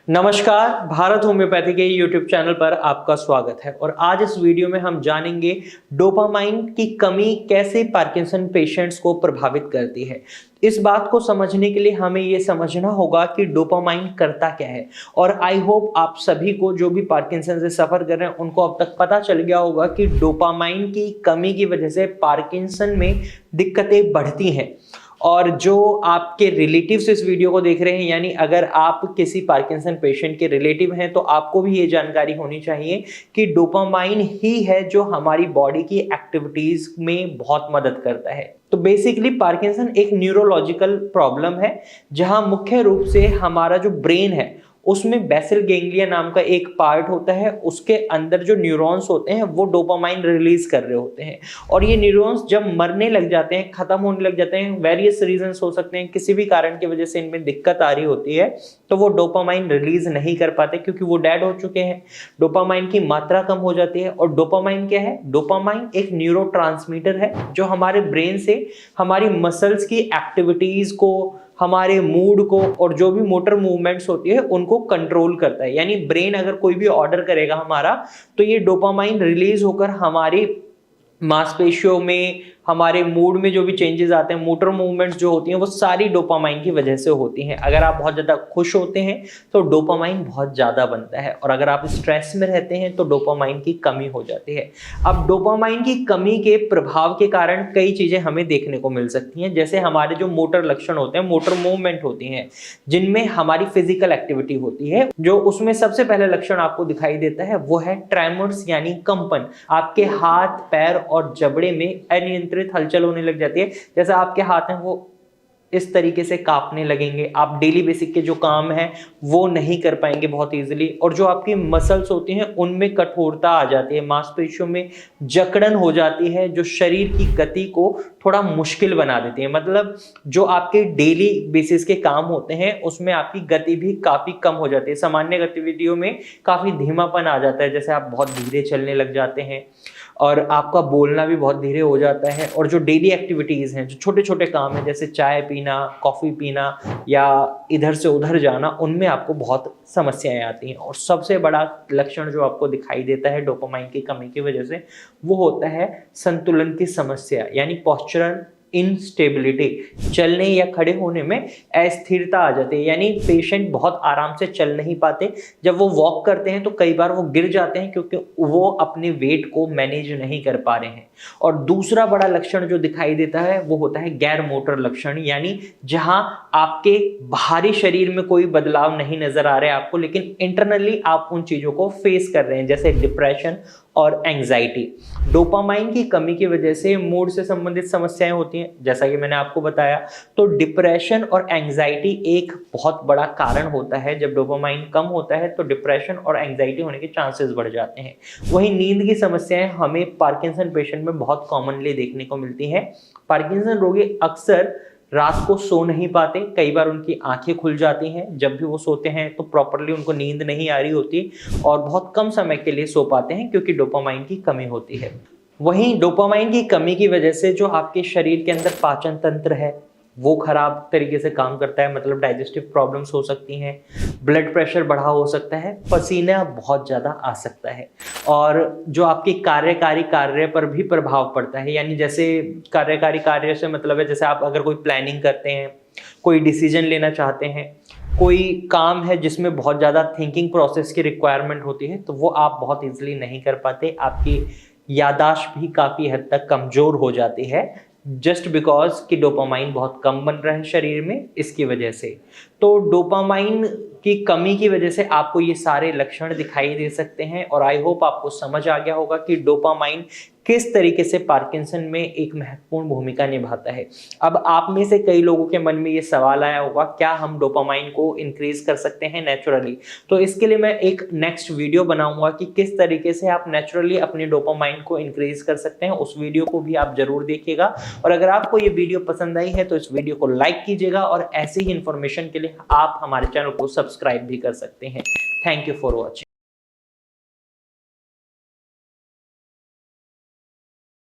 नमस्कार, भारत होम्योपैथी के YouTube channel पर आपका स्वागत है। और आज इस वीडियो में हम जानेंगे डोपामाइन की कमी कैसे पार्किंसन पेशेंट्स को प्रभावित करती है। इस बात को समझने के लिए हमें ये समझना होगा कि डोपामाइन करता क्या है। और आई होप आप सभी को जो भी पार्किंसन से सफर कर रहे हैं उनको अब तक पता चल गया होगा कि डोपामाइन की कमी की वजह से पार्किंसन में दिक्कतें बढ़ती हैं। और जो आपके रिलेटिव्स इस वीडियो को देख रहे हैं, यानी अगर आप किसी पार्किंसन पेशेंट के रिलेटिव हैं तो आपको भी ये जानकारी होनी चाहिए कि डोपामाइन ही है जो हमारी बॉडी की एक्टिविटीज में बहुत मदद करता है। तो बेसिकली पार्किंसन एक न्यूरोलॉजिकल प्रॉब्लम है जहां मुख्य रूप से हमारा जो ब्रेन है उसमें बेसल गैंग्लिया नाम का एक पार्ट होता है। उसके अंदर जो न्यूरॉन्स होते हैं वो डोपामाइन रिलीज कर रहे होते हैं। और ये न्यूरॉन्स जब मरने लग जाते हैं, खत्म होने लग जाते हैं, वेरियस रीजंस हो सकते हैं, किसी भी कारण की वजह से इनमें दिक्कत आ रही होती है, तो वो डोपामाइन रिलीज नहीं कर पाते क्योंकि वो डेड हो चुके हैं। डोपामाइन की मात्रा कम हो जाती है। और डोपामाइन क्या है? डोपामाइन एक न्यूरोट्रांसमीटर है जो हमारे ब्रेन से हमारी मसल्स की एक्टिविटीज को, हमारे मूड को और जो भी मोटर मूवमेंट्स होती है उनको कंट्रोल करता है। यानी ब्रेन अगर कोई भी ऑर्डर करेगा हमारा, तो ये डोपामाइन रिलीज होकर हमारी मांसपेशियों में, हमारे मूड में जो भी चेंजेस आते हैं, मोटर मूवमेंट्स जो होती हैं, वो सारी डोपामाइन की वजह से होती हैं। अगर आप बहुत ज़्यादा खुश होते हैं तो डोपामाइन बहुत ज़्यादा बनता है, और अगर आप स्ट्रेस में रहते हैं तो डोपामाइन की कमी हो जाती है। अब डोपामाइन की कमी के प्रभाव के कारण कई चीज़ें हमें देखने को मिल सकती हैं, जैसे हमारे जो मोटर लक्षण होते हैं, मोटर मूवमेंट होती हैं, जिनमें हमारी फिजिकल एक्टिविटी होती है। जो उसमें सबसे पहले लक्षण आपको दिखाई देता है वो है ट्रेमर्स, यानी कंपन। आपके हाथ, पैर और जबड़े में अनियंत्रित हलचल होने लग जाती है। जैसा आपके हाथ हैं वो इस तरीके से कांपने लगेंगे। आप डेली बेसिक के जो काम है वो नहीं कर पाएंगे बहुत इजीली। और जो आपकी मसल्स होती हैं उनमें कठोरता आ जाती है, मांसपेशियों में जकड़न हो जाती है, जो शरीर की गति को थोड़ा मुश्किल बना देती है। मतलब जो आपके डेली बेसिस के काम होते हैं उसमें आपकी गति भी काफी कम हो जाती है। सामान्य गतिविधियों में काफी धीमापन आ जाता है, जैसे आप बहुत धीरे चलने लग जाते हैं और आपका बोलना भी बहुत धीरे हो जाता है। और जो डेली एक्टिविटीज़ हैं, जो छोटे छोटे काम हैं, जैसे चाय पीना, कॉफ़ी पीना या इधर से उधर जाना, उनमें आपको बहुत समस्याएं आती हैं। और सबसे बड़ा लक्षण जो आपको दिखाई देता है डोपामाइन की कमी की वजह से, वो होता है संतुलन की समस्या, यानी पोस्चरल इनस्टेबिलिटी। चलने या खड़े होने में अस्थिरता आ जाती है, यानी पेशेंट बहुत आराम से चल नहीं पाते। जब वो वॉक करते हैं तो कई बार वो गिर जाते हैं क्योंकि वो अपने वेट को मैनेज नहीं कर पा रहे हैं। और दूसरा बड़ा लक्षण जो दिखाई देता है वो होता है गैर मोटर लक्षण, यानी जहां आपके बाहरी शरीर में कोई बदलाव नहीं नजर आ रहा है आपको, लेकिन इंटरनली आप उन चीजों को फेस कर रहे हैं, जैसे डिप्रेशन और एंजाइटी। डोपामाइन की कमी की वजह से मूड से संबंधित समस्याएं होती हैं, जैसा कि मैंने आपको बताया। तो डिप्रेशन और एंजाइटी एक बहुत बड़ा कारण होता है। जब डोपामाइन कम होता है तो डिप्रेशन और एंजाइटी होने के चांसेस बढ़ जाते हैं। वहीं नींद की समस्याएं हमें पार्किंसन पेशेंट में बहुत कॉमनली देखने को मिलती हैं। पार्किंसन रोगी अक्सर रात को सो नहीं पाते, कई बार उनकी आंखें खुल जाती हैं। जब भी वो सोते हैं तो प्रॉपरली उनको नींद नहीं आ रही होती और बहुत कम समय के लिए सो पाते हैं क्योंकि डोपामाइन की कमी होती है। वहीं डोपामाइन की कमी की वजह से जो आपके शरीर के अंदर पाचन तंत्र है वो खराब तरीके से काम करता है, मतलब डाइजेस्टिव प्रॉब्लम्स हो सकती हैं, ब्लड प्रेशर बढ़ा हो सकता है, पसीना बहुत ज़्यादा आ सकता है। और जो आपकी कार्यकारी कार्य पर भी प्रभाव पड़ता है, यानी जैसे कार्यकारी कार्य से मतलब है जैसे आप अगर कोई प्लानिंग करते हैं, कोई डिसीजन लेना चाहते हैं, कोई काम है जिसमें बहुत ज़्यादा थिंकिंग प्रोसेस की रिक्वायरमेंट होती है, तो वो आप बहुत ईजिली नहीं कर पाते। आपकी याददाश्त भी काफ़ी हद तक कमज़ोर हो जाती है, जस्ट बिकॉज कि डोपामाइन बहुत कम बन रहा है शरीर में, इसकी वजह से। तो डोपामाइन की कमी की वजह से आपको ये सारे लक्षण दिखाई दे सकते हैं। और आई होप आपको समझ आ गया होगा कि डोपामाइन किस तरीके से पार्किंसन में एक महत्वपूर्ण भूमिका निभाता है। अब आप में से कई लोगों के मन में ये सवाल आया होगा, क्या हम डोपामाइन को इंक्रीज कर सकते हैं नेचुरली? तो इसके लिए मैं एक नेक्स्ट वीडियो बनाऊंगा कि किस तरीके से आप नेचुरली अपने डोपामाइन को इंक्रीज कर सकते हैं। उस वीडियो को भी आप जरूर देखिएगा। और अगर आपको ये वीडियो पसंद आई है तो इस वीडियो को लाइक कीजिएगा, और ऐसी ही इंफॉर्मेशन के लिए आप हमारे चैनल को सब्सक्राइब भी कर सकते हैं। Thank you for watching.